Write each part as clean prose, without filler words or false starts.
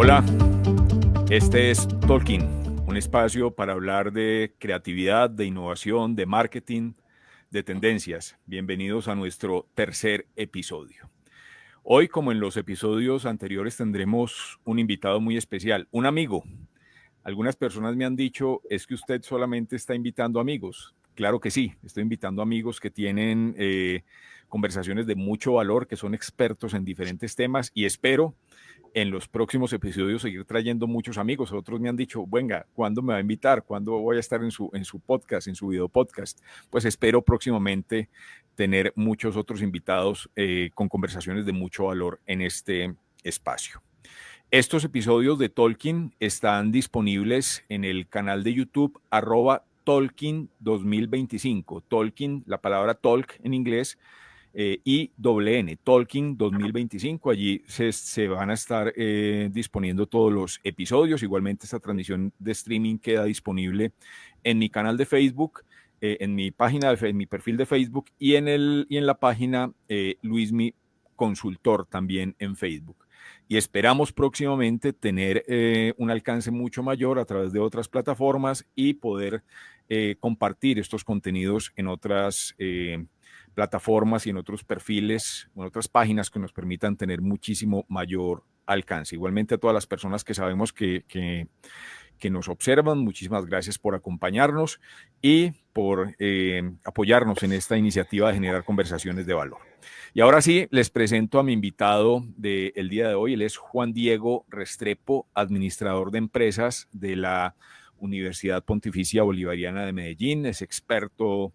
Hola, este es Talking, un espacio para hablar de creatividad, de innovación, de marketing, de tendencias. Bienvenidos a nuestro tercer episodio. Hoy, como en los episodios anteriores, tendremos un invitado muy especial, un amigo. Algunas personas me han dicho, es que usted solamente está invitando amigos. Claro que sí, estoy invitando amigos que tienen conversaciones de mucho valor, que son expertos en diferentes temas y espero en los próximos episodios seguir trayendo muchos amigos. Otros me han dicho, venga, ¿cuándo me va a invitar? ¿Cuándo voy a estar en su podcast, en su video podcast? Pues espero próximamente tener muchos otros invitados con conversaciones de mucho valor en este espacio. Estos episodios de Talking están disponibles en el canal de YouTube @Talking 2025. Talking, la palabra talk en inglés, y N, Talking 2025. Allí se van a estar disponiendo todos los episodios. Igualmente esta transmisión de streaming queda disponible en mi canal de Facebook, en mi página, en mi perfil de Facebook y en la página Luismi Consultor también en Facebook. Y esperamos próximamente tener un alcance mucho mayor a través de otras plataformas y poder compartir estos contenidos en otras plataformas y en otros perfiles, en otras páginas que nos permitan tener muchísimo mayor alcance. Igualmente a todas las personas que sabemos que nos observan, muchísimas gracias por acompañarnos y por apoyarnos en esta iniciativa de generar conversaciones de valor. Y ahora sí, les presento a mi invitado del día de hoy. Él es Juan Diego Restrepo, administrador de empresas de la Universidad Pontificia Bolivariana de Medellín. Es experto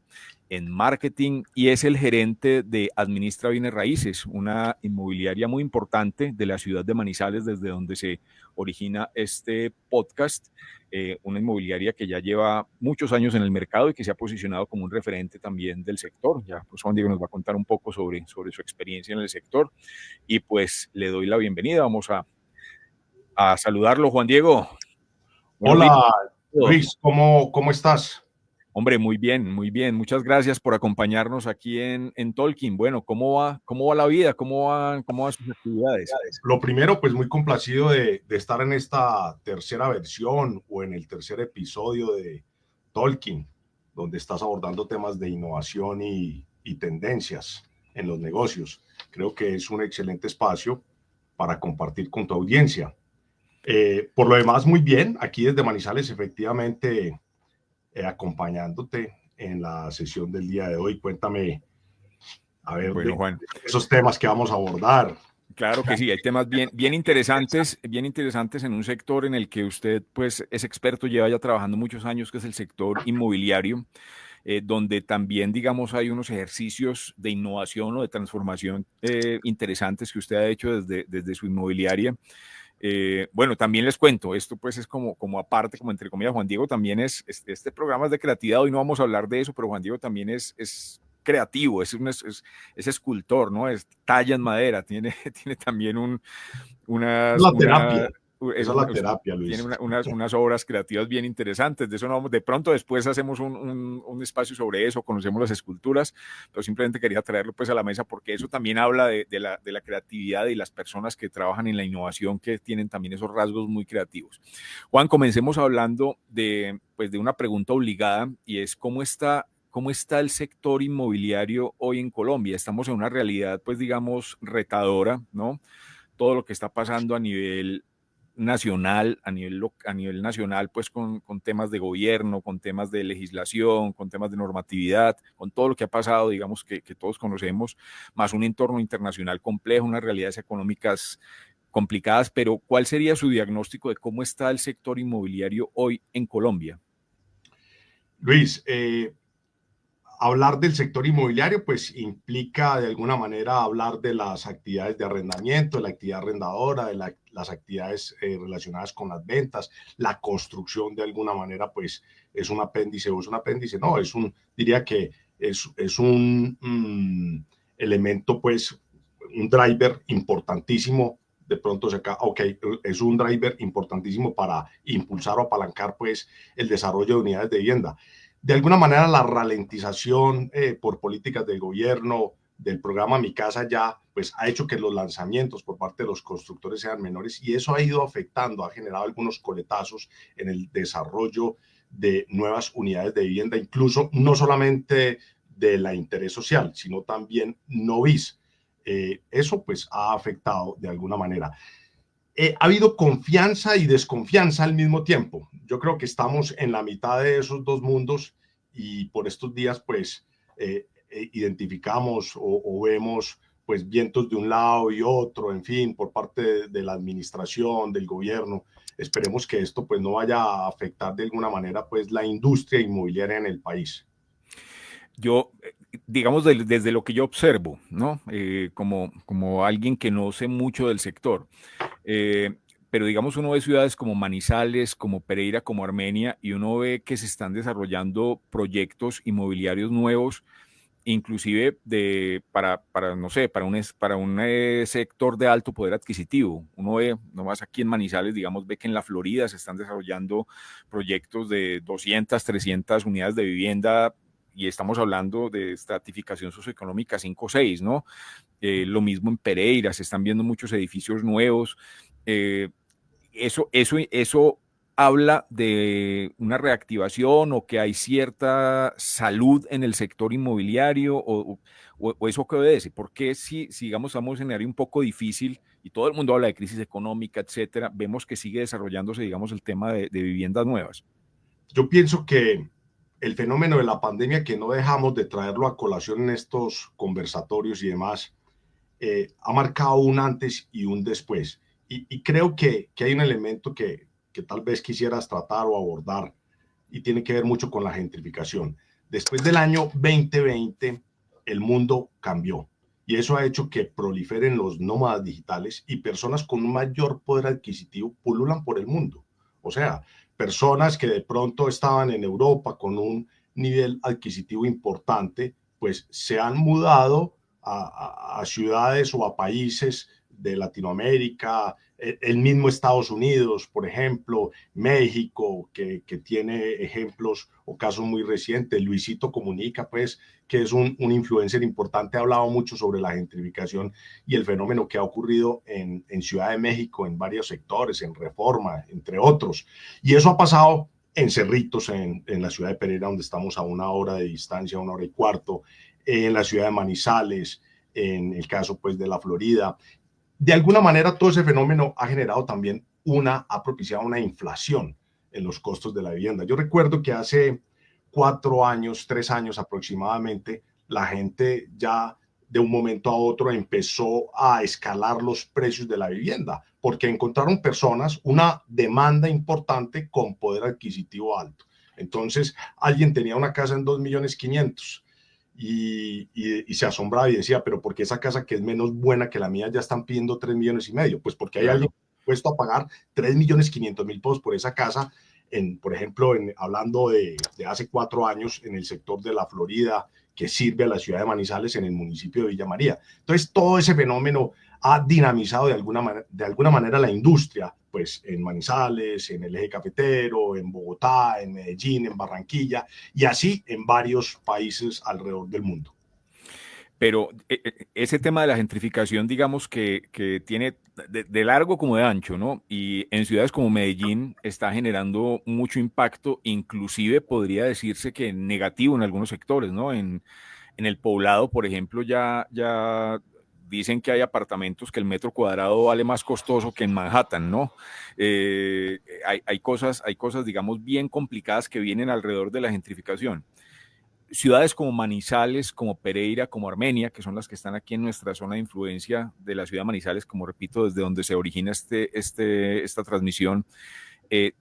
en marketing y es el gerente de Administra Bienes Raíces, una inmobiliaria muy importante de la ciudad de Manizales, desde donde se origina este podcast. Una inmobiliaria que ya lleva muchos años en el mercado y que se ha posicionado como un referente también del sector. Ya pues Juan Diego nos va a contar un poco sobre su experiencia en el sector y pues le doy la bienvenida. Vamos a saludarlo, Juan Diego. Buenos días. Hola, Luis, ¿cómo estás? Hombre, muy bien, muy bien. Muchas gracias por acompañarnos aquí en Talking. Bueno, cómo va la vida? ¿Cómo van sus actividades? Lo primero, pues muy complacido de estar en esta tercera versión o en el tercer episodio de Talking, donde estás abordando temas de innovación y tendencias en los negocios. Creo que es un excelente espacio para compartir con tu audiencia. Por lo demás, muy bien. Aquí desde Manizales, efectivamente, acompañándote en la sesión del día de hoy. Cuéntame, a ver, Bueno, de Juan, esos temas que vamos a abordar. claro que sí, hay temas bien interesantes en un sector en el que usted pues es experto, lleva ya trabajando muchos años, que es el sector inmobiliario, donde también, digamos, hay unos ejercicios de innovación o de transformación interesantes que usted ha hecho desde su inmobiliaria. Bueno, también les cuento, esto pues es como aparte, como entre comillas, Juan Diego también este programa es de creatividad, hoy no vamos a hablar de eso, pero Juan Diego también es creativo, es escultor, ¿no? Es talla en madera, tiene también unas, La terapia, una, es esa es una, la terapia, tiene Luis. unas obras creativas bien interesantes. De eso no vamos, de pronto después hacemos un espacio sobre eso, conocemos las esculturas, pero simplemente quería traerlo pues a la mesa porque eso también habla de la creatividad y las personas que trabajan en la innovación que tienen también esos rasgos muy creativos. Juan, comencemos hablando pues de una pregunta obligada y es ¿cómo está el sector inmobiliario hoy en Colombia? Estamos en una realidad, pues digamos, retadora, ¿no? Todo lo que está pasando a nivel nacional, a nivel nacional, pues con temas de gobierno, con temas de legislación, con temas de normatividad, con todo lo que ha pasado, digamos, que todos conocemos, más un entorno internacional complejo, unas realidades económicas complicadas, pero ¿cuál sería su diagnóstico de cómo está el sector inmobiliario hoy en Colombia? Luis, hablar del sector inmobiliario pues implica de alguna manera hablar de las actividades de arrendamiento, de la actividad arrendadora, las actividades relacionadas con las ventas, la construcción de alguna manera pues es un apéndice o es un apéndice, no, diría que es un elemento pues, un driver importantísimo. De pronto es un driver importantísimo para impulsar o apalancar pues el desarrollo de unidades de vivienda. De alguna manera la ralentización por políticas del gobierno, del programa Mi Casa Ya, pues ha hecho que los lanzamientos por parte de los constructores sean menores y eso ha ido afectando, ha generado algunos coletazos en el desarrollo de nuevas unidades de vivienda, incluso no solamente de la interés social, sino también no bis. Eso pues ha afectado de alguna manera. Ha habido confianza y desconfianza al mismo tiempo. Yo creo que estamos en la mitad de esos dos mundos y por estos días pues identificamos o vemos pues vientos de un lado y otro, en fin, por parte de la administración, del gobierno. Esperemos que esto pues no vaya a afectar de alguna manera pues la industria inmobiliaria en el país. Yo, digamos, desde lo que yo observo, ¿no? Como alguien que no sé mucho del sector, eh, pero digamos uno ve ciudades como Manizales, como Pereira, como Armenia, y uno ve que se están desarrollando proyectos inmobiliarios nuevos, inclusive no sé, para un sector de alto poder adquisitivo. Uno ve, nomás aquí en Manizales, digamos, ve que en la Florida se están desarrollando proyectos de 200, 300 unidades de vivienda y estamos hablando de estratificación socioeconómica 5 o 6, ¿no? Lo mismo en Pereira, se están viendo muchos edificios nuevos. Eh, eso habla de una reactivación o que hay cierta salud en el sector inmobiliario o eso que obedece. Porque si digamos estamos en un escenario un poco difícil y todo el mundo habla de crisis económica, etcétera, vemos que sigue desarrollándose, digamos, el tema de viviendas nuevas? Yo pienso que el fenómeno de la pandemia, que no dejamos de traerlo a colación en estos conversatorios y demás, ha marcado un antes y un después. Y creo que hay un elemento que tal vez quisieras tratar o abordar y tiene que ver mucho con la gentrificación. Después del año 2020, el mundo cambió y eso ha hecho que proliferen los nómadas digitales y personas con un mayor poder adquisitivo pululan por el mundo. O sea, personas que de pronto estaban en Europa con un nivel adquisitivo importante, pues se han mudado a ciudades o a países de Latinoamérica, el mismo Estados Unidos, por ejemplo, México, que tiene ejemplos o casos muy recientes. Luisito Comunica, pues, que es un influencer importante, ha hablado mucho sobre la gentrificación y el fenómeno que ha ocurrido en Ciudad de México, en varios sectores, en Reforma, entre otros. Y eso ha pasado en Cerritos, en la ciudad de Pereira, donde estamos a 1 hora de distancia, 1 hora y cuarto, en la ciudad de Manizales, en el caso pues de la Florida. De alguna manera todo ese fenómeno ha generado también ha propiciado una inflación en los costos de la vivienda. Yo recuerdo que hace 4 años, 3 años aproximadamente, la gente ya de un momento a otro empezó a escalar los precios de la vivienda, porque encontraron personas, una demanda importante con poder adquisitivo alto. Entonces, alguien tenía una casa en 2.500.000 y se asombraba y decía, pero ¿por qué esa casa que es menos buena que la mía ya están pidiendo 3.500.000? Pues porque hay alguien Claro. puesto a pagar 3.500.000 pesos por esa casa, por ejemplo, hablando de hace 4 años en el sector de la Florida, que sirve a la ciudad de Manizales en el municipio de Villa María. Entonces, todo ese fenómeno ha dinamizado de alguna manera la industria, pues en Manizales, en el eje cafetero, en Bogotá, en Medellín, en Barranquilla, y así en varios países alrededor del mundo. Pero ese tema de la gentrificación, digamos que tiene de largo como de ancho, ¿no? Y en ciudades como Medellín está generando mucho impacto, inclusive podría decirse que negativo en algunos sectores, ¿no? En el Poblado, por ejemplo, ya dicen que hay apartamentos que el metro cuadrado vale más costoso que en Manhattan, ¿no? Hay cosas, digamos, bien complicadas que vienen alrededor de la gentrificación. Ciudades como Manizales, como Pereira, como Armenia, que son las que están aquí en nuestra zona de influencia de la ciudad de Manizales, como repito, desde donde se origina esta transmisión,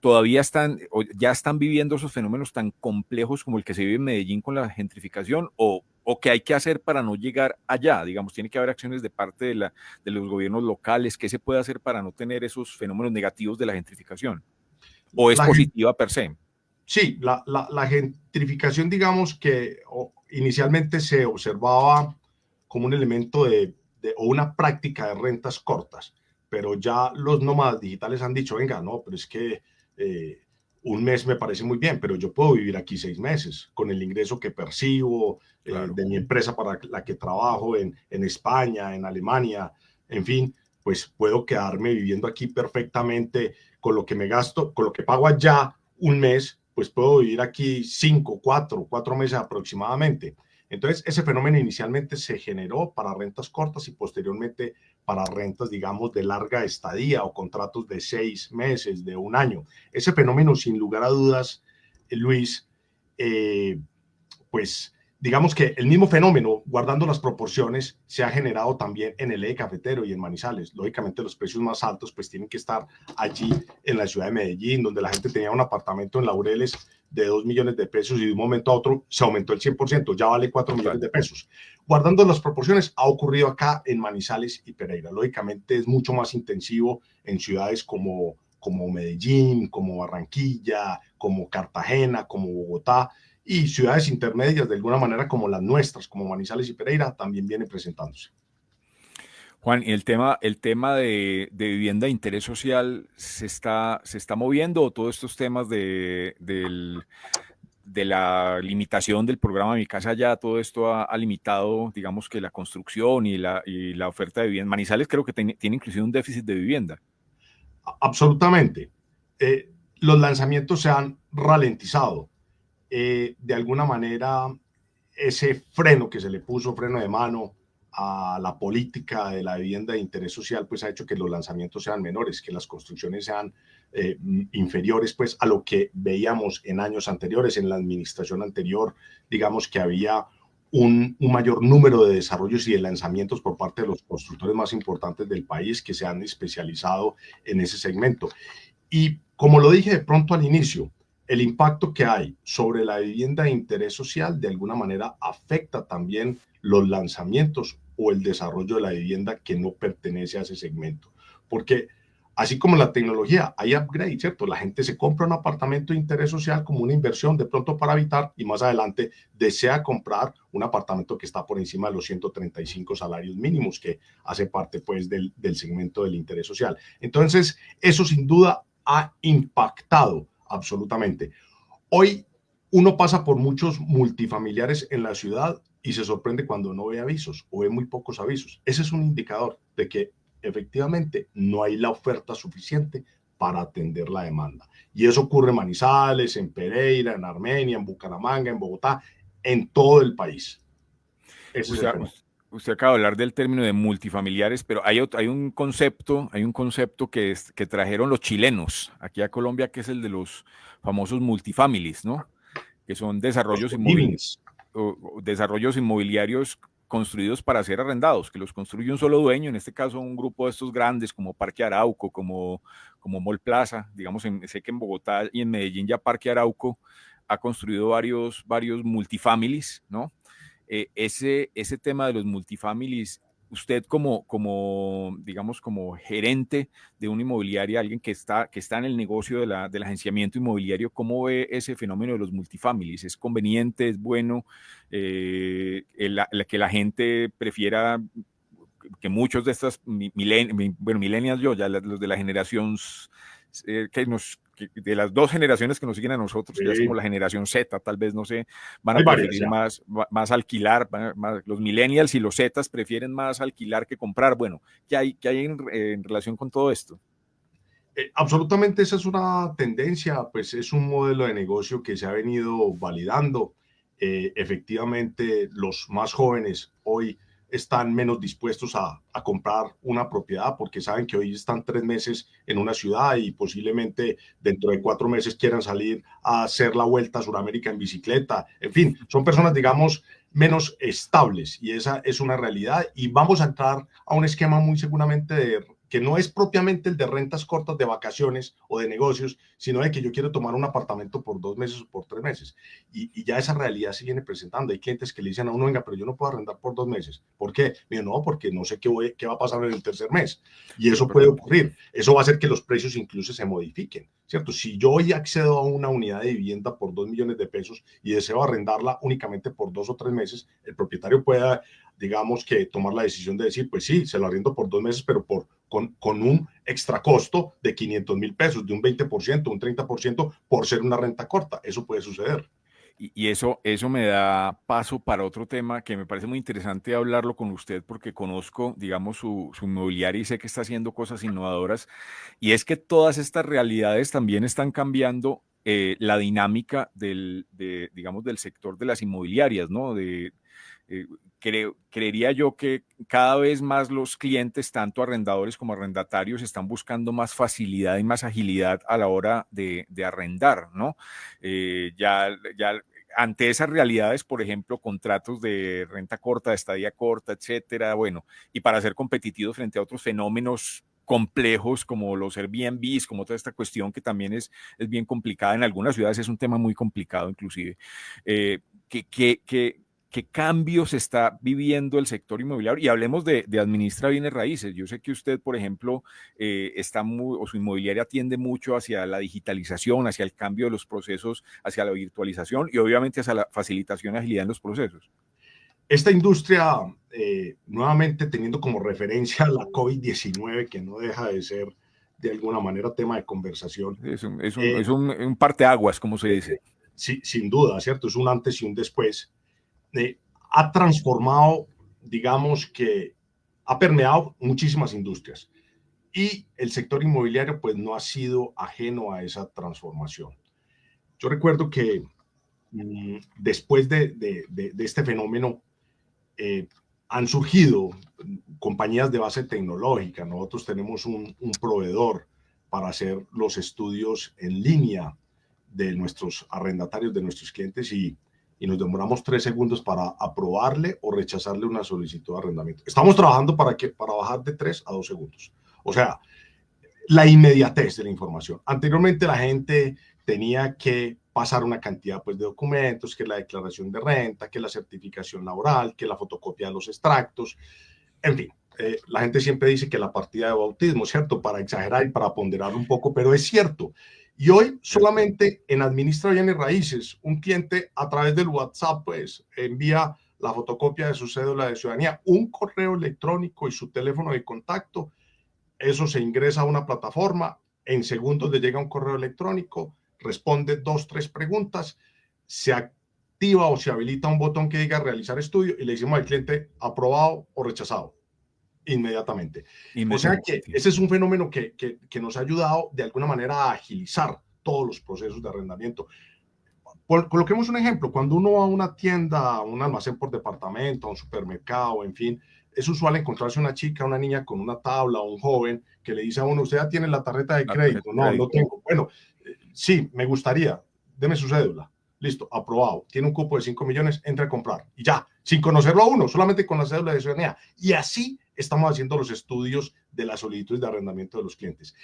todavía ya están viviendo esos fenómenos tan complejos como el que se vive en Medellín con la gentrificación o qué hay que hacer para no llegar allá. Digamos, tiene que haber acciones de parte de los gobiernos locales. ¿Qué se puede hacer para no tener esos fenómenos negativos de la gentrificación? ¿O es La, positiva per se? sí, la gentrificación, digamos que inicialmente se observaba como un elemento o una práctica de rentas cortas, pero ya los nómadas digitales han dicho, venga, no, pero es que un mes me parece muy bien, pero yo puedo vivir aquí 6 meses con el ingreso que percibo Claro. de mi empresa para la que trabajo en España, en Alemania, en fin, pues puedo quedarme viviendo aquí perfectamente con lo que me gasto, con lo que pago allá un mes, pues puedo vivir aquí 4 meses aproximadamente. Entonces, ese fenómeno inicialmente se generó para rentas cortas y posteriormente para rentas, digamos, de larga estadía o contratos de 6 meses, de un año. Ese fenómeno, sin lugar a dudas, Luis, eh, pues digamos que el mismo fenómeno, guardando las proporciones, se ha generado también en el eje cafetero y en Manizales. Lógicamente los precios más altos pues tienen que estar allí en la ciudad de Medellín, donde la gente tenía un apartamento en Laureles de 2 millones de pesos y de un momento a otro se aumentó el 100%, ya vale 4 millones de pesos. Guardando las proporciones, ha ocurrido acá en Manizales y Pereira. Lógicamente es mucho más intensivo en ciudades como Medellín, como Barranquilla, como Cartagena, como Bogotá, y ciudades intermedias de alguna manera como las nuestras, como Manizales y Pereira, también viene presentándose. Juan, el tema de vivienda de interés social se está moviendo, o todos estos temas de la limitación del programa Mi Casa Ya, todo esto ha limitado, digamos, que la construcción y la oferta de vivienda. Manizales creo que tiene inclusive un déficit de vivienda. Absolutamente. Los lanzamientos se han ralentizado. De alguna manera, ese freno que se le puso, freno de mano a la política de la vivienda de interés social, pues ha hecho que los lanzamientos sean menores, que las construcciones sean inferiores pues a lo que veíamos en años anteriores, en la administración anterior, digamos que había un mayor número de desarrollos y de lanzamientos por parte de los constructores más importantes del país que se han especializado en ese segmento. Y como lo dije de pronto al inicio, el impacto que hay sobre la vivienda de interés social de alguna manera afecta también los lanzamientos o el desarrollo de la vivienda que no pertenece a ese segmento. Porque así como la tecnología, hay upgrade, ¿cierto? La gente se compra un apartamento de interés social como una inversión de pronto para habitar y más adelante desea comprar un apartamento que está por encima de los 135 salarios mínimos, que hace parte pues del segmento del interés social. Entonces, eso sin duda ha impactado absolutamente. Hoy uno pasa por muchos multifamiliares en la ciudad y se sorprende cuando no ve avisos o ve muy pocos avisos. Ese es un indicador de que efectivamente no hay la oferta suficiente para atender la demanda. Y eso ocurre en Manizales, en Pereira, en Armenia, en Bucaramanga, en Bogotá, en todo el país. Ese es el Usted, fenómeno. usted acaba de hablar del término de multifamiliares, pero hay un concepto que trajeron los chilenos aquí a Colombia, que es el de los famosos multifamilies, ¿no? Que son Los desarrollos, livings. o desarrollos inmobiliarios construidos para ser arrendados, que los construye un solo dueño, en este caso un grupo de estos grandes como Parque Arauco, como Mall Plaza, digamos, sé que en Bogotá y en Medellín ya Parque Arauco ha construido varios multifamilies, ¿no? Ese tema de los multifamilies, usted digamos, como gerente de una inmobiliaria, alguien que está en el negocio del agenciamiento inmobiliario, ¿cómo ve ese fenómeno de los multifamilies? ¿Es conveniente, es bueno, que la gente prefiera, que muchos de estas millennials, los de la generación, de las dos generaciones que nos siguen a nosotros, que ya es como la generación Z, tal vez, no sé, van a Hay varias preferir ya. más alquilar, los millennials y los Zetas prefieren más alquilar que comprar. Bueno, ¿qué hay en relación con todo esto? Absolutamente esa es una tendencia, pues es un modelo de negocio que se ha venido validando. Efectivamente, los más jóvenes hoy están menos dispuestos a comprar una propiedad porque saben que hoy están 3 meses en una ciudad y posiblemente dentro de 4 meses quieran salir a hacer la vuelta a Sudamérica en bicicleta. En fin, son personas, digamos, menos estables y esa es una realidad y vamos a entrar a un esquema muy seguramente que no es propiamente el de rentas cortas de vacaciones o de negocios, sino de que yo quiero tomar un apartamento por 2 meses o por 3 meses. Y ya esa realidad se viene presentando. Hay clientes que le dicen a uno, venga, pero yo no puedo arrendar por 2 meses. ¿Por qué? Digo, no, porque no sé qué va a pasar en el tercer mes. Y Sí, eso puede correcto. ocurrir. Eso va a hacer que los precios incluso se modifiquen, ¿cierto? Si yo hoy accedo a una unidad de vivienda por 2 millones de pesos y deseo arrendarla únicamente por 2 o 3 meses, el propietario pueda, digamos, que tomar la decisión de decir, pues sí, se lo arriendo por 2 meses, pero por con un extra costo de 500.000 pesos, de un 20%, un 30% por ser una renta corta. Eso puede suceder. Y eso me da paso para otro tema que me parece muy interesante hablarlo con usted porque conozco, digamos, su inmobiliaria y sé que está haciendo cosas innovadoras. Y es que todas estas realidades también están cambiando la dinámica digamos, del sector de las inmobiliarias, ¿no? Eh, creería yo que cada vez más los clientes, tanto arrendadores como arrendatarios, están buscando más facilidad y más agilidad a la hora de arrendar, ¿no? Ya ante esas realidades, por ejemplo, contratos de renta corta, de estadía corta, etcétera, bueno, y para ser competitivos frente a otros fenómenos complejos como los Airbnbs, como toda esta cuestión que también es bien complicada. En algunas ciudades es un tema muy complicado inclusive. Eh, ¿qué, qué, qué, ¿Qué cambios está viviendo el sector inmobiliario? Y hablemos de administra bienes raíces. Yo sé que usted, por ejemplo, o su inmobiliaria tiende mucho hacia la digitalización, hacia el cambio de los procesos, hacia la virtualización y obviamente hacia la facilitación y agilidad en los procesos. Esta industria, nuevamente teniendo como referencia la COVID-19, que no deja de ser de alguna manera tema de conversación, Un parteaguas, como se dice. Sí, sin duda, ¿cierto? Es un antes y un después. Eh, ha transformado, digamos que ha permeado muchísimas industrias y el sector inmobiliario pues no ha sido ajeno a esa transformación. Yo recuerdo que después de este fenómeno eh, han surgido compañías de base tecnológica. Nosotros tenemos un proveedor para hacer los estudios en línea de nuestros arrendatarios, de nuestros clientes y nos demoramos 3 segundos para aprobarle o rechazarle una solicitud de arrendamiento. Estamos trabajando para bajar de 3 a 2 segundos. O sea, la inmediatez de la información. Anteriormente la gente tenía que pasar una cantidad pues, de documentos, que la declaración de renta, que la certificación laboral, que la fotocopia de los extractos, en fin. La gente siempre dice que la partida de bautismo, ¿cierto? Para exagerar y para ponderar un poco, pero es cierto. Y hoy solamente en Administra Bienes Raíces, un cliente a través del WhatsApp, pues envía la fotocopia de su cédula de ciudadanía, un correo electrónico y su teléfono de contacto. Eso se ingresa a una plataforma, en segundos le llega un correo electrónico, responde 2, 3 preguntas, se activa o se habilita un botón que diga realizar estudio y le decimos al cliente aprobado o rechazado inmediatamente. O sea que ese es un fenómeno que nos ha ayudado de alguna manera a agilizar todos los procesos de arrendamiento. Coloquemos un ejemplo, cuando uno va a una tienda, a un almacén por departamento, a un supermercado, en fin, es usual encontrarse una chica, una niña con una tabla o un joven que le dice a uno, ¿usted ya tiene la tarjeta de crédito? No, no tengo. Bueno, sí, me gustaría, deme su cédula. Listo, aprobado. Tiene un cupo de 5 millones, entra a comprar. Y ya, sin conocerlo a uno, solamente con la cédula de ciudadanía. Y así estamos haciendo los estudios de las solicitudes de arrendamiento de los clientes.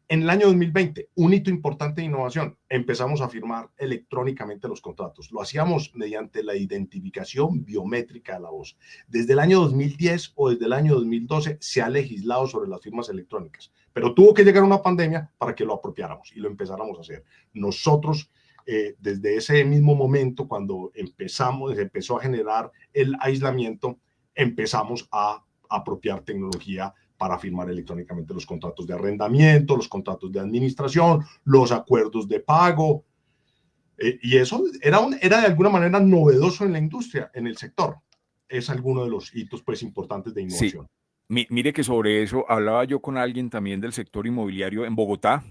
En el año 2020, un hito importante de innovación, empezamos a firmar electrónicamente los contratos. Lo hacíamos mediante la identificación biométrica de la voz. Desde el año 2010 o desde el año 2012 se ha legislado sobre las firmas electrónicas, pero tuvo que llegar una pandemia para que lo apropiáramos y lo empezáramos a hacer. Nosotros, desde ese mismo momento, cuando empezó a generar el aislamiento, empezamos a apropiar tecnología para firmar electrónicamente los contratos de arrendamiento, los contratos de administración, los acuerdos de pago. Y eso era de alguna manera novedoso en la industria, en el sector. Es alguno de los hitos pues, importantes de innovación. Sí. Mire que sobre eso hablaba yo con alguien también del sector inmobiliario en Bogotá,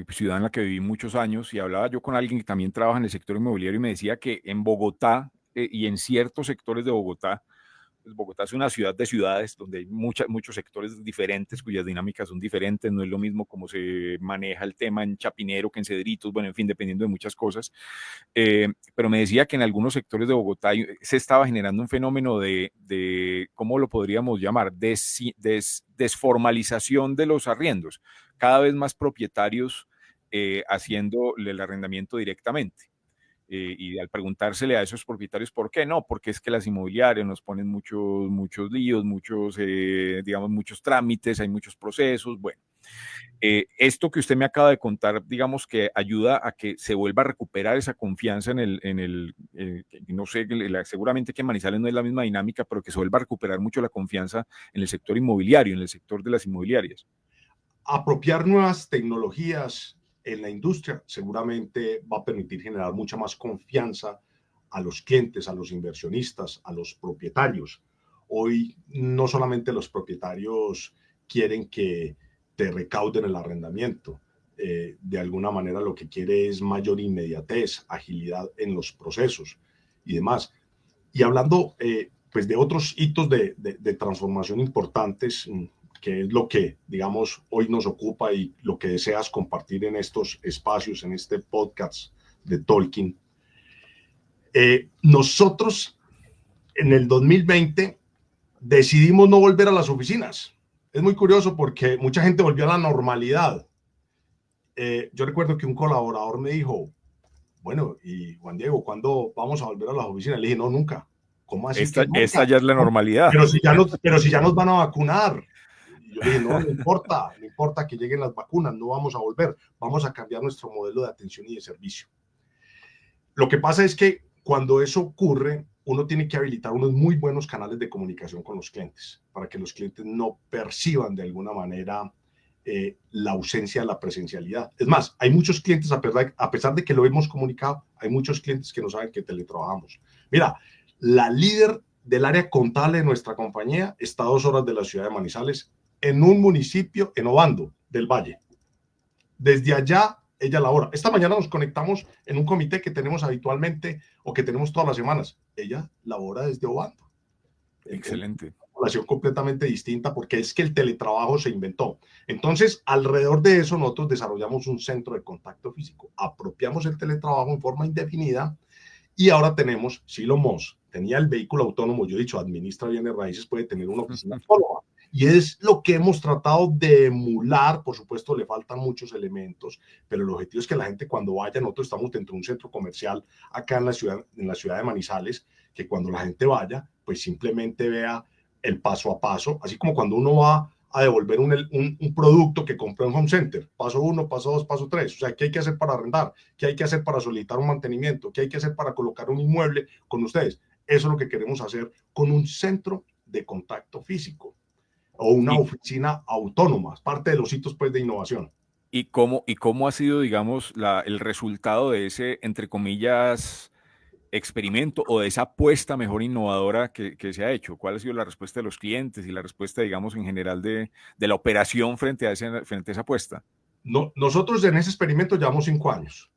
ciudad en la que viví muchos años, y hablaba yo con alguien que también trabaja en el sector inmobiliario y me decía que en Bogotá y en ciertos sectores de Bogotá, pues Bogotá es una ciudad de ciudades donde hay muchos sectores diferentes cuyas dinámicas son diferentes, no es lo mismo cómo se maneja el tema en Chapinero que en Cedritos, bueno, en fin, dependiendo de muchas cosas. Pero me decía que en algunos sectores de Bogotá se estaba generando un fenómeno ¿cómo lo podríamos llamar? Desformalización de los arriendos, cada vez más propietarios haciendo el arrendamiento directamente. Y al preguntársele a esos propietarios por qué, no, porque es que las inmobiliarias nos ponen muchos líos, digamos, muchos trámites, hay muchos procesos, bueno. Esto que usted me acaba de contar, digamos que ayuda a que se vuelva a recuperar esa confianza no sé, seguramente que en Manizales no es la misma dinámica, pero que se vuelva a recuperar mucho la confianza en el sector inmobiliario, en el sector de las inmobiliarias. Apropiar nuevas tecnologías en la industria seguramente va a permitir generar mucha más confianza a los clientes, a los inversionistas, a los propietarios. Hoy no solamente los propietarios quieren que te recauden el arrendamiento, de alguna manera lo que quiere es mayor inmediatez, agilidad en los procesos y demás. Y hablando pues de otros hitos de transformación importantes, que es lo que, digamos, hoy nos ocupa y lo que deseas compartir en estos espacios, en este podcast de Tolkien. Nosotros en el 2020 decidimos no volver a las oficinas. Es muy curioso porque mucha gente volvió a la normalidad. Yo recuerdo que un colaborador me dijo, bueno, y Juan Diego, ¿cuándo vamos a volver a las oficinas? Le dije, no, nunca. ¿Cómo así que Esta nunca? ya es la normalidad. Pero si ya nos van a vacunar. Y yo le dije, no, no importa, no importa que lleguen las vacunas, no vamos a volver, vamos a cambiar nuestro modelo de atención y de servicio. Lo que pasa es que cuando eso ocurre, uno tiene que habilitar unos muy buenos canales de comunicación con los clientes, para que los clientes no perciban de alguna manera la ausencia de la presencialidad. Es más, hay muchos clientes, a pesar de que lo hemos comunicado, hay muchos clientes que no saben que teletrabajamos. Mira, la líder del área contable de nuestra compañía está a 2 horas de la ciudad de Manizales, en un municipio en Obando del Valle. Desde allá ella labora. Esta mañana nos conectamos en un comité que tenemos habitualmente o que tenemos todas las semanas. Ella labora desde Obando. Excelente. Una población completamente distinta porque es que el teletrabajo se inventó. Entonces, alrededor de eso nosotros desarrollamos un centro de contacto físico. Apropiamos el teletrabajo en forma indefinida y ahora tenemos, Silo Moss tenía el vehículo autónomo, yo he dicho, administra bienes raíces, puede tener una oficina autónoma. Y es lo que hemos tratado de emular. Por supuesto, le faltan muchos elementos, pero el objetivo es que la gente cuando vaya, nosotros estamos dentro de un centro comercial acá en la ciudad de Manizales, que cuando la gente vaya, pues simplemente vea el paso a paso, así como cuando uno va a devolver un producto que compró en Home Center. Paso 1, paso 2, paso 3. O sea, ¿qué hay que hacer para arrendar? ¿Qué hay que hacer para solicitar un mantenimiento? ¿Qué hay que hacer para colocar un inmueble con ustedes? Eso es lo que queremos hacer con un centro de contacto físico o una oficina autónoma, parte de los hitos pues, de innovación. ¿Y cómo ha sido, digamos, el resultado de ese, entre comillas, experimento o de esa apuesta mejor innovadora que se ha hecho? ¿Cuál ha sido la respuesta de los clientes y la respuesta, digamos, en general de la operación frente a esa apuesta? No, nosotros en ese experimento llevamos 5 años.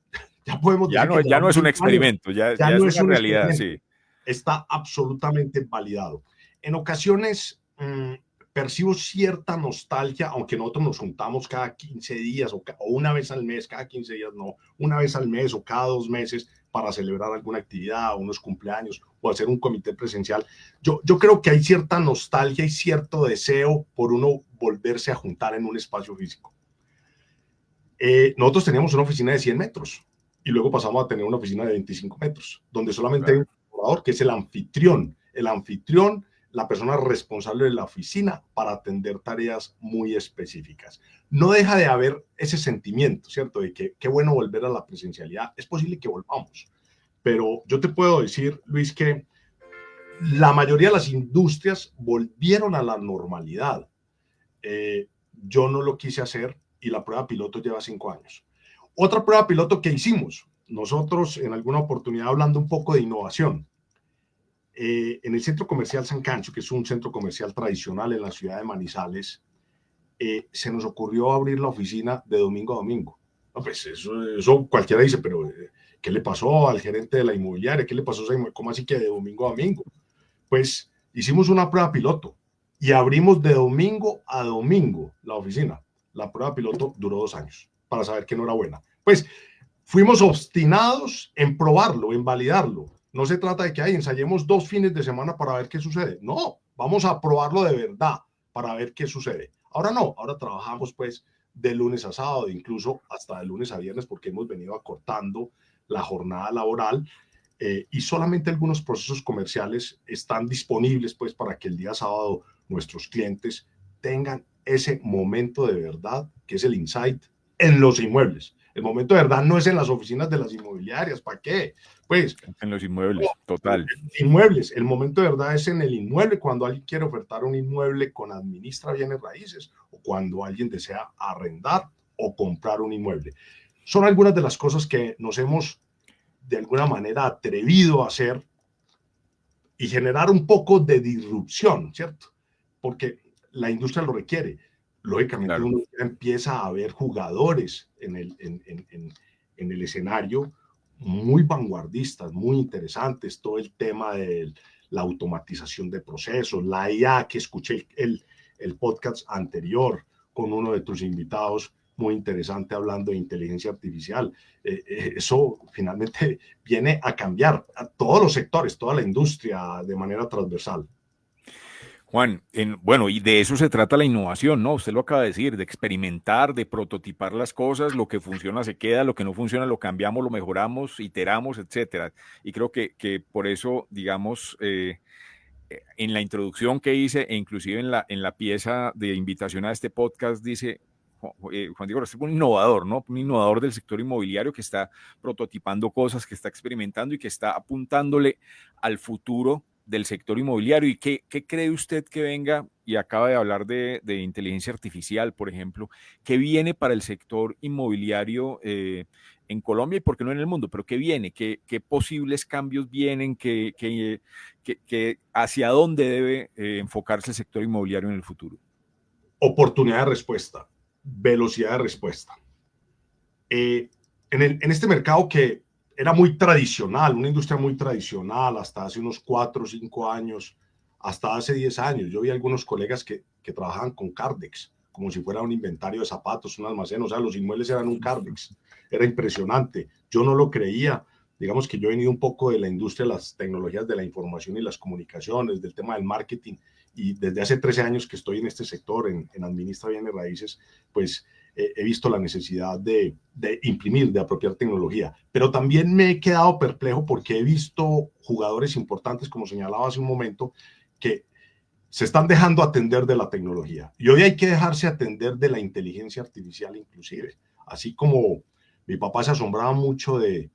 Ya podemos decir que Ya no llevamos es un 5 años. experimento, ya Ya es no es una un realidad, experimento. sí. Está absolutamente validado. En ocasiones percibo cierta nostalgia, aunque nosotros nos juntamos cada 15 días o una vez al mes, cada 15 días no, una vez al mes o cada 2 meses para celebrar alguna actividad, unos cumpleaños o hacer un comité presencial. Yo creo que hay cierta nostalgia y cierto deseo por uno volverse a juntar en un espacio físico. Nosotros teníamos una oficina de 100 metros y luego pasamos a tener una oficina de 25 metros, donde solamente hay un colaborador que es el anfitrión. El anfitrión, la persona responsable de la oficina para atender tareas muy específicas. No deja de haber ese sentimiento, ¿cierto? De que qué bueno volver a la presencialidad. Es posible que volvamos, pero yo te puedo decir, Luis, que la mayoría de las industrias volvieron a la normalidad. Yo no lo quise hacer y la prueba piloto lleva 5 años. Otra prueba piloto que hicimos, nosotros en alguna oportunidad hablando un poco de innovación, en el centro comercial San Cancho, que es un centro comercial tradicional en la ciudad de Manizales, se nos ocurrió abrir la oficina de domingo a domingo. No, pues eso cualquiera dice, pero ¿qué le pasó al gerente de la inmobiliaria? ¿Qué le pasó? ¿Cómo así que de domingo a domingo? Pues hicimos una prueba piloto y abrimos de domingo a domingo la oficina. La prueba piloto duró 2 años para saber que no era buena. Pues fuimos obstinados en probarlo, en validarlo. No se trata de que ensayemos 2 fines de semana para ver qué sucede. No, vamos a probarlo de verdad para ver qué sucede. Ahora no, ahora trabajamos pues de lunes a sábado, incluso hasta de lunes a viernes porque hemos venido acortando la jornada laboral. Y solamente algunos procesos comerciales están disponibles pues para que el día sábado nuestros clientes tengan ese momento de verdad, que es el insight, en los inmuebles. El momento de verdad no es en las oficinas de las inmobiliarias. ¿Para qué? Pues En los inmuebles, total. inmuebles. El momento de verdad es en el inmueble, cuando alguien quiere ofertar un inmueble con administra bienes raíces, o cuando alguien desea arrendar o comprar un inmueble. Son algunas de las cosas que nos hemos de alguna manera atrevido a hacer y generar un poco de disrupción, ¿cierto? Porque la industria lo requiere. Lógicamente Claro. uno ya empieza a ver jugadores en el escenario muy vanguardistas, muy interesantes, todo el tema de la automatización de procesos, la IA, que escuché el podcast anterior con uno de tus invitados, muy interesante hablando de inteligencia artificial. Eso finalmente viene a cambiar a todos los sectores, toda la industria de manera transversal. Juan, bueno, y de eso se trata la innovación, ¿no? Usted lo acaba de decir, de experimentar, de prototipar las cosas, lo que funciona se queda, lo que no funciona lo cambiamos, lo mejoramos, iteramos, etcétera. Y creo que por eso, digamos, en la introducción que hice, e inclusive en la pieza de invitación a este podcast, dice Juan Diego, es un innovador, ¿no? Un innovador del sector inmobiliario que está prototipando cosas, que está experimentando y que está apuntándole al futuro del sector inmobiliario. ¿Y qué cree usted que venga? Y acaba de hablar de inteligencia artificial, por ejemplo, ¿qué viene para el sector inmobiliario en Colombia y por qué no en el mundo? ¿Pero qué viene? ¿Qué posibles cambios vienen? ¿Hacia dónde debe enfocarse el sector inmobiliario en el futuro? Oportunidad de respuesta, velocidad de respuesta. En este mercado que era muy tradicional, una industria muy tradicional, hasta hace unos 4 o 5 años, hasta hace 10 años, yo vi algunos colegas que trabajaban con Cardex, como si fuera un inventario de zapatos, un almacén, o sea, los inmuebles eran un Cardex, era impresionante, yo no lo creía. Digamos que yo he venido un poco de la industria de las tecnologías de la información y las comunicaciones, del tema del marketing, y desde hace 13 años que estoy en este sector, en Administra Bienes Raíces, pues he visto la necesidad de imprimir, de apropiar tecnología, pero también me he quedado perplejo porque he visto jugadores importantes, como señalaba hace un momento, que se están dejando atender de la tecnología. Y hoy hay que dejarse atender de la inteligencia artificial inclusive. Así como mi papá se asombraba mucho del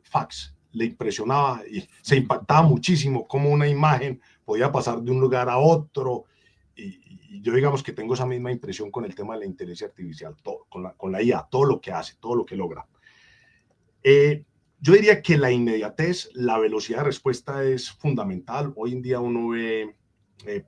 fax, le impresionaba y se impactaba muchísimo cómo una imagen podía pasar de un lugar a otro. Y yo digamos que tengo esa misma impresión con el tema de la inteligencia artificial, todo, con la IA, todo lo que hace, todo lo que logra. Yo diría que la inmediatez, la velocidad de respuesta es fundamental. Hoy en día uno ve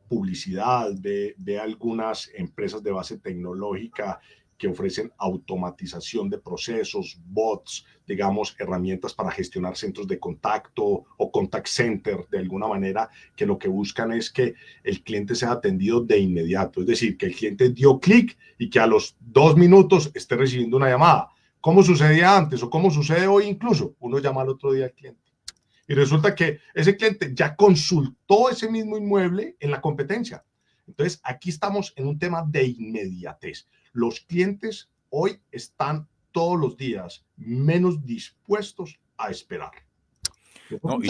publicidad, ve algunas empresas de base tecnológica que ofrecen automatización de procesos, bots, digamos, herramientas para gestionar centros de contacto o contact center de alguna manera, que lo que buscan es que el cliente sea atendido de inmediato. Es decir, que el cliente dio clic y que a los 2 minutos esté recibiendo una llamada. ¿Cómo sucedía antes o cómo sucede hoy incluso? Uno llama al otro día al cliente y resulta que ese cliente ya consultó ese mismo inmueble en la competencia. Entonces, aquí estamos en un tema de inmediatez. Los clientes hoy están todos los días menos dispuestos a esperar. No, y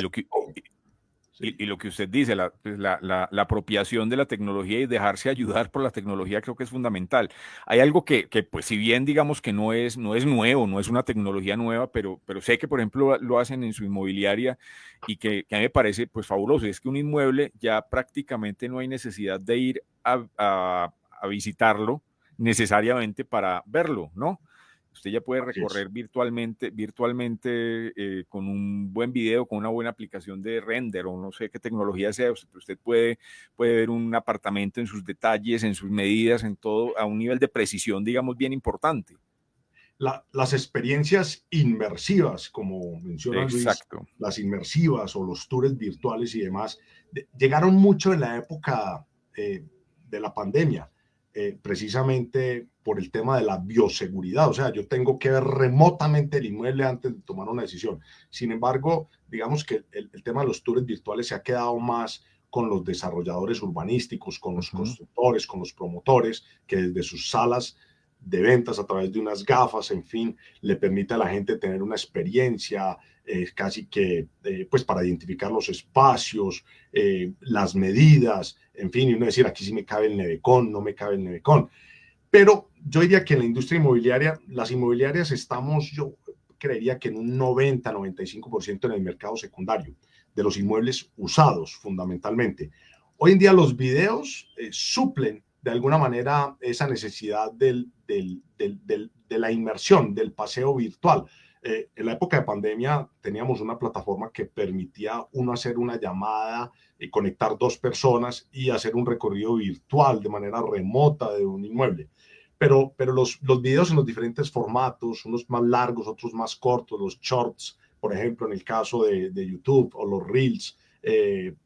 lo que usted dice, la apropiación de la tecnología y dejarse ayudar por la tecnología creo que es fundamental. Hay algo que pues si bien digamos que no es nuevo, no es una tecnología nueva, pero sé que por ejemplo lo hacen en su inmobiliaria y que a mí me parece pues fabuloso, es que un inmueble ya prácticamente no hay necesidad de ir a visitarlo necesariamente para verlo, ¿no? Usted ya puede recorrer virtualmente con un buen video, con una buena aplicación de render o no sé qué tecnología sea. Usted puede ver un apartamento en sus detalles, en sus medidas, en todo, a un nivel de precisión, digamos, bien importante. Las experiencias inmersivas, como menciona Luis, Exacto. las inmersivas o los tours virtuales y demás, llegaron mucho en la época de la pandemia, precisamente por el tema de la bioseguridad. O sea, yo tengo que ver remotamente el inmueble antes de tomar una decisión. Sin embargo, digamos que el tema de los tours virtuales se ha quedado más con los desarrolladores urbanísticos, con los constructores, con los promotores, que desde sus salas de ventas a través de unas gafas, en fin, le permite a la gente tener una experiencia casi que pues para identificar los espacios, las medidas, en fin, y uno decir aquí sí me cabe el nevecón, no me cabe el nevecón. Pero yo diría que en la industria inmobiliaria, las inmobiliarias estamos, yo creería que en un 90-95% en el mercado secundario, de los inmuebles usados fundamentalmente. Hoy en día los videos suplen de alguna manera esa necesidad de la inmersión, del paseo virtual. En la época de pandemia teníamos una plataforma que permitía uno hacer una llamada y conectar dos personas y hacer un recorrido virtual de manera remota de un inmueble. Pero los videos en los diferentes formatos, unos más largos, otros más cortos, los shorts, por ejemplo, en el caso de YouTube, o los reels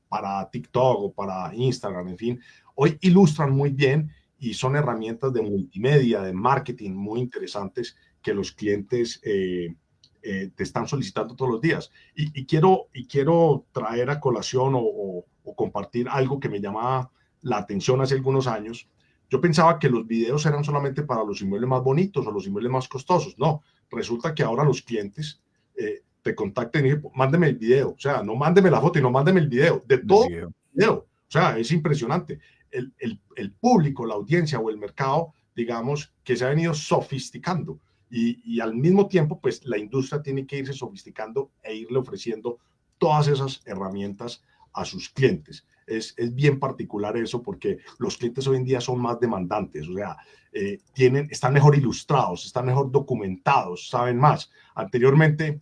para TikTok o para Instagram, en fin, hoy ilustran muy bien y son herramientas de multimedia, de marketing muy interesantes que los clientes te están solicitando todos los días. Quiero traer a colación o compartir algo que me llamaba la atención hace algunos años. Yo pensaba que los videos eran solamente para los inmuebles más bonitos o los inmuebles más costosos. No, resulta que ahora los clientes te contacten y dicen, mándeme el video. O sea, no mándeme la foto y no mándeme el video. De todo el video. O sea, es impresionante. El público, la audiencia o el mercado, digamos, que se ha venido sofisticando. Y al mismo tiempo, pues la industria tiene que irse sofisticando e irle ofreciendo todas esas herramientas a sus clientes. Es bien particular eso porque los clientes hoy en día son más demandantes, o sea, están mejor ilustrados, están mejor documentados, saben más. Anteriormente,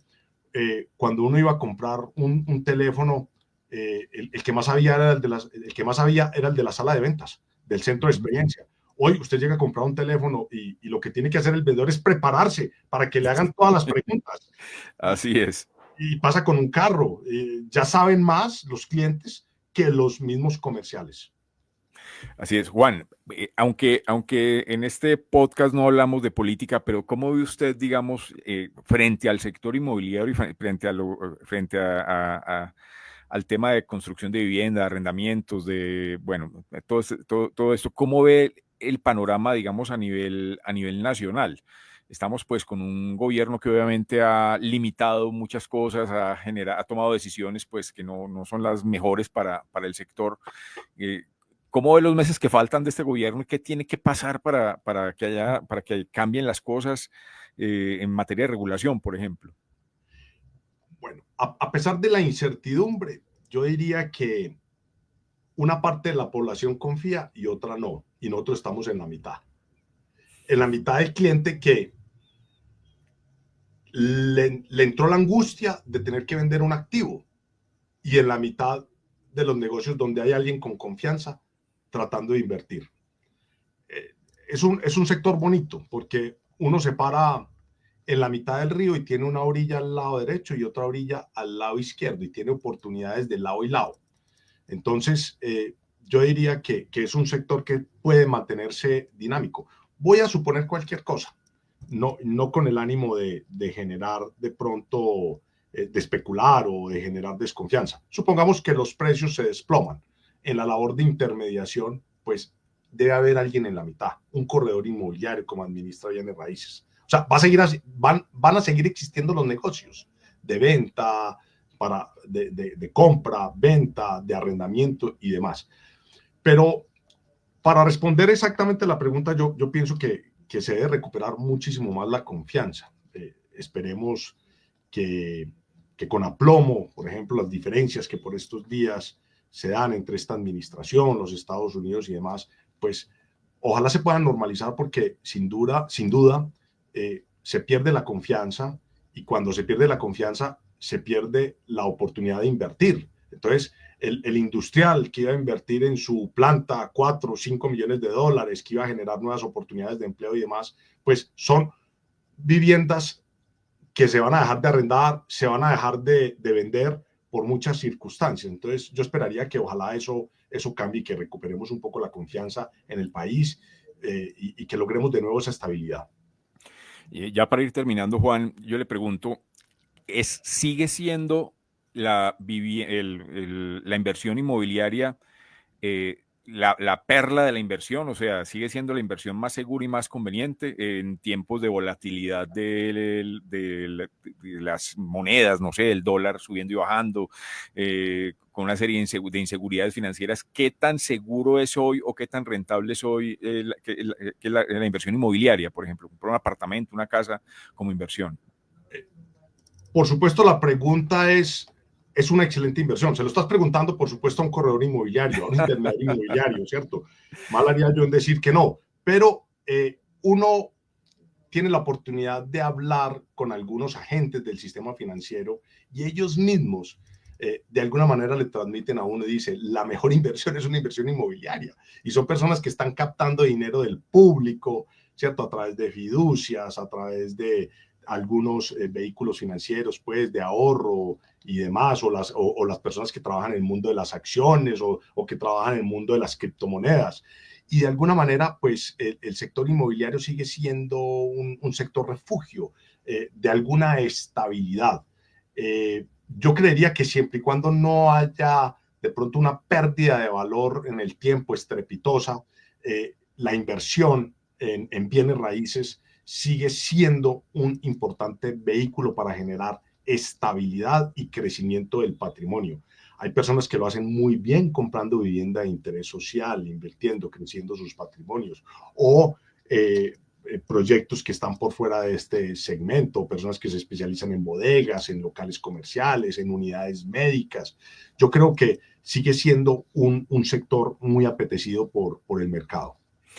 cuando uno iba a comprar un teléfono, el que más sabía era el que más sabía era el de la sala de ventas, del centro de experiencia. Hoy usted llega a comprar un teléfono y lo que tiene que hacer el vendedor es prepararse para que le hagan todas las preguntas. Así es. Y pasa con un carro. Ya saben más los clientes que los mismos comerciales. Así es, Juan. Aunque en este podcast no hablamos de política, pero ¿cómo ve usted, digamos, frente al sector inmobiliario y al tema de construcción de vivienda, arrendamientos, bueno, todo esto, ¿cómo ve el panorama, digamos, a nivel nacional? Estamos pues con un gobierno que obviamente ha limitado muchas cosas, ha tomado decisiones pues que no son las mejores para el sector. ¿Cómo ve los meses que faltan de este gobierno y qué tiene que pasar para que cambien las cosas en materia de regulación, por ejemplo? Bueno, a pesar de la incertidumbre, yo diría que una parte de la población confía y otra no, y nosotros estamos en la mitad. En la mitad del cliente que le entró la angustia de tener que vender un activo, y en la mitad de los negocios donde hay alguien con confianza tratando de invertir. Es un sector bonito porque uno se para en la mitad del río y tiene una orilla al lado derecho y otra orilla al lado izquierdo y tiene oportunidades de lado y lado. Entonces, yo diría que es un sector que puede mantenerse dinámico. Voy a suponer cualquier cosa, no con el ánimo de generar de pronto, de especular o de generar desconfianza. Supongamos que los precios se desploman. En la labor de intermediación, pues debe haber alguien en la mitad, un corredor inmobiliario como administra bienes raíces. O sea, van a seguir existiendo los negocios de venta, de compra, venta, de arrendamiento y demás. Pero para responder exactamente la pregunta, yo pienso que se debe recuperar muchísimo más la confianza. Esperemos que con aplomo, por ejemplo, las diferencias que por estos días se dan entre esta administración, los Estados Unidos y demás, pues ojalá se puedan normalizar porque sin duda se pierde la confianza y cuando se pierde la confianza se pierde la oportunidad de invertir. Entonces, el industrial que iba a invertir en su planta 4 o 5 millones de dólares, que iba a generar nuevas oportunidades de empleo y demás, pues son viviendas que se van a dejar de arrendar, se van a dejar de vender por muchas circunstancias. Entonces, yo esperaría que ojalá eso cambie y que recuperemos un poco la confianza en el país y que logremos de nuevo esa estabilidad. Y ya para ir terminando, Juan, yo le pregunto, ¿sigue siendo la inversión inmobiliaria la perla de la inversión, o sea, sigue siendo la inversión más segura y más conveniente en tiempos de volatilidad de las monedas, no sé, el dólar subiendo y bajando, con una serie de inseguridades financieras. ¿Qué tan seguro es hoy o qué tan rentable es hoy la inversión inmobiliaria, por ejemplo, comprar un apartamento, una casa como inversión? Por supuesto, la pregunta es una excelente inversión. Se lo estás preguntando, por supuesto, a un corredor inmobiliario, a un intermediario inmobiliario, ¿cierto? Mal haría yo en decir que no, pero uno tiene la oportunidad de hablar con algunos agentes del sistema financiero y ellos mismos de alguna manera le transmiten a uno y dice, la mejor inversión es una inversión inmobiliaria. Y son personas que están captando dinero del público, ¿cierto? A través de fiducias, a través de algunos vehículos financieros, pues, de ahorro y demás, o las personas que trabajan en el mundo de las acciones o que trabajan en el mundo de las criptomonedas. Y de alguna manera, pues, el sector inmobiliario sigue siendo un sector refugio de alguna estabilidad. Yo creería que siempre y cuando no haya de pronto una pérdida de valor en el tiempo estrepitosa, la inversión en bienes raíces sigue siendo un importante vehículo para generar estabilidad y crecimiento del patrimonio. Hay personas que lo hacen muy bien comprando vivienda de interés social, invirtiendo, creciendo sus patrimonios, o proyectos que están por fuera de este segmento, personas que se especializan en bodegas, en locales comerciales, en unidades médicas. Yo creo que sigue siendo un sector muy apetecido por el mercado.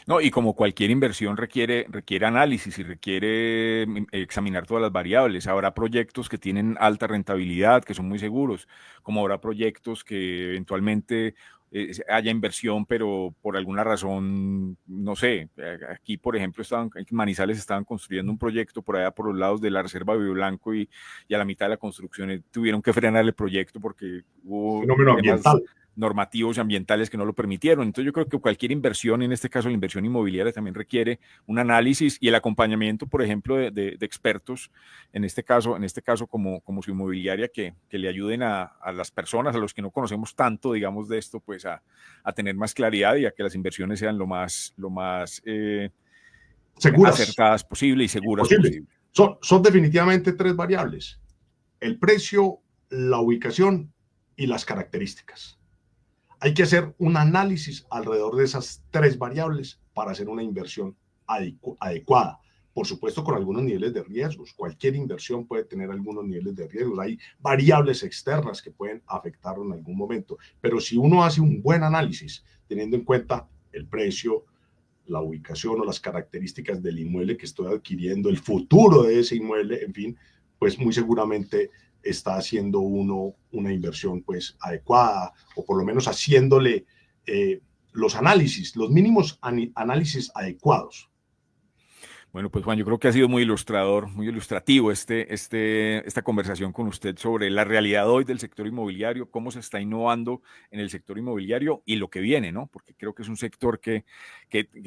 No, y como cualquier inversión requiere análisis y requiere examinar todas las variables. Habrá proyectos que tienen alta rentabilidad, que son muy seguros, como habrá proyectos que eventualmente haya inversión, pero por alguna razón, no sé, aquí por ejemplo en Manizales estaban construyendo un proyecto por allá por los lados de la Reserva de Bio Blanco y a la mitad de la construcción tuvieron que frenar el proyecto porque hubo Fenómeno temas ambiental. normativos y ambientales que no lo permitieron. Entonces yo creo que cualquier inversión, en este caso la inversión inmobiliaria, también requiere un análisis y el acompañamiento, por ejemplo, de expertos, en este caso como su inmobiliaria, que le ayuden a las personas, a los que no conocemos tanto, digamos, de esto, pues a tener más claridad y a que las inversiones sean lo más Seguras, acertadas posible y seguras posibles. posible. Son definitivamente tres variables: el precio, la ubicación y las características. Hay que hacer un análisis alrededor de esas tres variables para hacer una inversión adecuada. Por supuesto, con algunos niveles de riesgos. Cualquier inversión puede tener algunos niveles de riesgos. Hay variables externas que pueden afectarlo en algún momento. Pero si uno hace un buen análisis, teniendo en cuenta el precio, la ubicación o las características del inmueble que estoy adquiriendo, el futuro de ese inmueble, en fin, pues muy seguramente está haciendo uno una inversión pues adecuada o por lo menos haciéndole los análisis, los mínimos análisis adecuados. Bueno, pues Juan, yo creo que ha sido muy ilustrador, muy ilustrativo esta conversación con usted sobre la realidad hoy del sector inmobiliario, cómo se está innovando en el sector inmobiliario y lo que viene, ¿no? Porque creo que es un sector que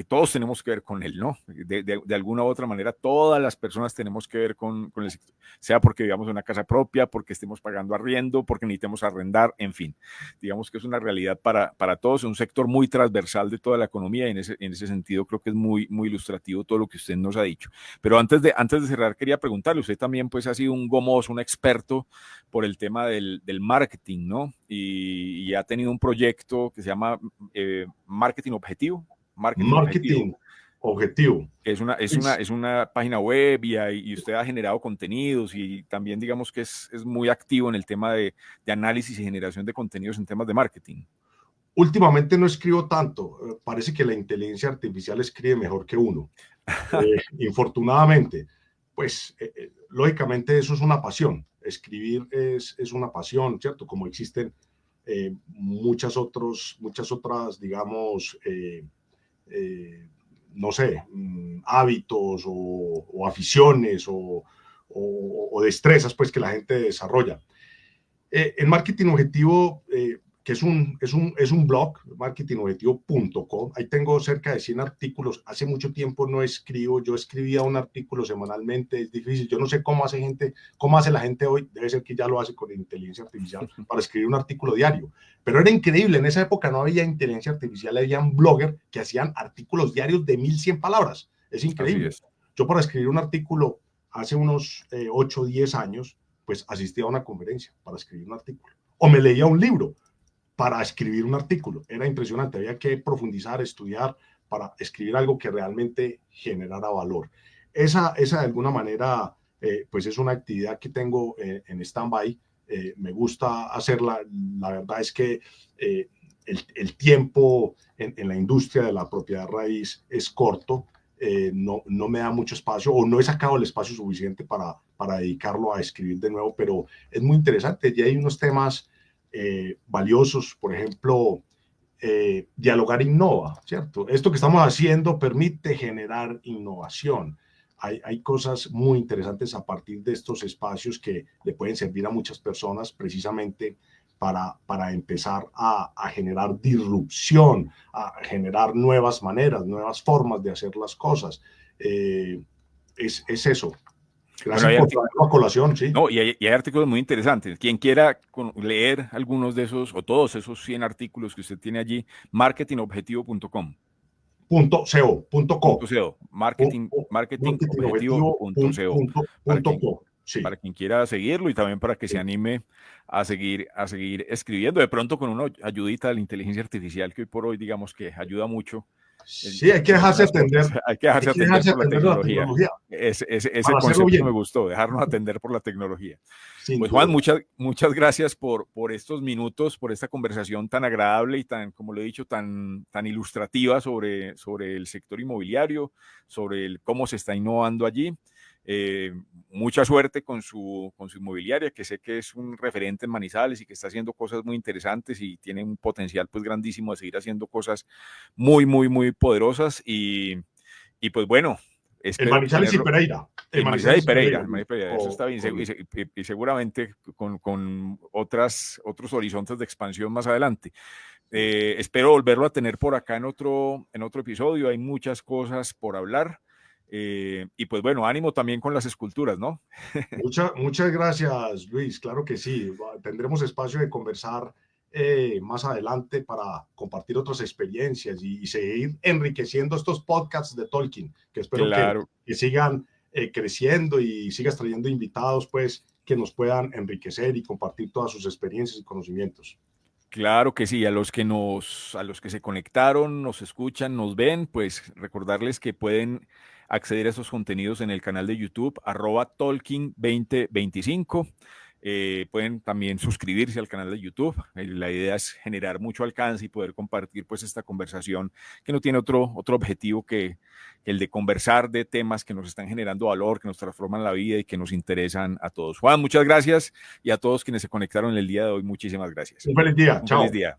todos tenemos que ver con él, ¿no? De alguna u otra manera, todas las personas tenemos que ver con el sector, sea porque vivamos en una casa propia, porque estemos pagando arriendo, porque necesitemos arrendar, en fin. Digamos que es una realidad para todos, un sector muy transversal de toda la economía y en ese sentido creo que es muy ilustrativo todo lo que usted nos ha dicho. Pero antes de cerrar, quería preguntarle, usted también pues ha sido un gomoso, un experto por el tema del marketing, ¿no? Y ha tenido un proyecto que se llama Marketing Objetivo. Marketing Objetivo. Marketing objetivo. Que es una página web y usted ha generado contenidos y también digamos que es muy activo en el tema de análisis y generación de contenidos en temas de marketing. Últimamente no escribo tanto, parece que la inteligencia artificial escribe mejor que uno. Infortunadamente, pues lógicamente eso es una pasión. Escribir es una pasión, ¿cierto? Como existen muchas otras, digamos, no sé, hábitos o aficiones o destrezas pues que la gente desarrolla. El marketing objetivo que es un blog, marketingobjetivo.com. Ahí tengo cerca de 100 artículos. Hace mucho tiempo no escribo. Yo escribía un artículo semanalmente. Es difícil. Yo no sé cómo hace la gente hoy. Debe ser que ya lo hace con inteligencia artificial para escribir un artículo diario. Pero era increíble. En esa época no había inteligencia artificial. Había un blogger que hacían artículos diarios de 1100 palabras. Es increíble. Yo para escribir un artículo hace unos 8 o 10 años, pues asistía a una conferencia para escribir un artículo. O me leía un libro para escribir un artículo. Era impresionante, había que profundizar, estudiar para escribir algo que realmente generara valor. Esa de alguna manera, pues es una actividad que tengo en stand-by. Me gusta hacerla. La verdad es que el tiempo en la industria de la propiedad raíz es corto. No me da mucho espacio o no he sacado el espacio suficiente para dedicarlo a escribir de nuevo, pero es muy interesante. Ya hay unos temas valiosos, por ejemplo, dialogar innova, ¿cierto? Esto que estamos haciendo permite generar innovación. Hay cosas muy interesantes a partir de estos espacios que le pueden servir a muchas personas precisamente para empezar a generar disrupción, a generar nuevas maneras, nuevas formas de hacer las cosas. Es eso. Gracias por traerlo a colación, sí. No, y hay artículos muy interesantes. Quien quiera leer algunos de esos o todos esos 100 artículos que usted tiene allí, marketingobjetivo.com. .co. marketingobjetivo.co. Para quien quiera seguirlo y también para que se anime a seguir escribiendo, de pronto con una ayudita de la inteligencia artificial, que hoy por hoy digamos que ayuda mucho. Sí, hay que dejarse atender. Hay que dejarse atender por la tecnología. Ese concepto me gustó, dejarnos atender por la tecnología. Pues Juan, muchas gracias por estos minutos, por esta conversación tan agradable y tan, como lo he dicho, tan ilustrativa sobre el sector inmobiliario, sobre cómo se está innovando allí. Mucha suerte con su inmobiliaria, que sé que es un referente en Manizales y que está haciendo cosas muy interesantes y tiene un potencial pues grandísimo de seguir haciendo cosas muy, muy, muy poderosas y pues bueno. El Manizales y Pereira. El Manizales y Pereira, eso está bien. Y seguramente con otros horizontes de expansión más adelante. Espero volverlo a tener por acá en otro episodio. Hay muchas cosas por hablar. Y pues bueno, ánimo también con las esculturas, ¿no? Muchas gracias, Luis. Claro que sí. Tendremos espacio de conversar más adelante para compartir otras experiencias y seguir enriqueciendo estos podcasts de Tolkien, que espero que sigan creciendo y sigas trayendo invitados, pues, que nos puedan enriquecer y compartir todas sus experiencias y conocimientos. Claro que sí, a los que se conectaron, nos escuchan, nos ven, pues recordarles que pueden acceder a esos contenidos en el canal de YouTube, @Tolkien2025. Pueden también suscribirse al canal de YouTube. La idea es generar mucho alcance y poder compartir pues esta conversación que no tiene otro objetivo que el de conversar de temas que nos están generando valor, que nos transforman la vida y que nos interesan a todos. Juan, muchas gracias y a todos quienes se conectaron el día de hoy, muchísimas gracias. Un feliz día. Chao. Feliz día.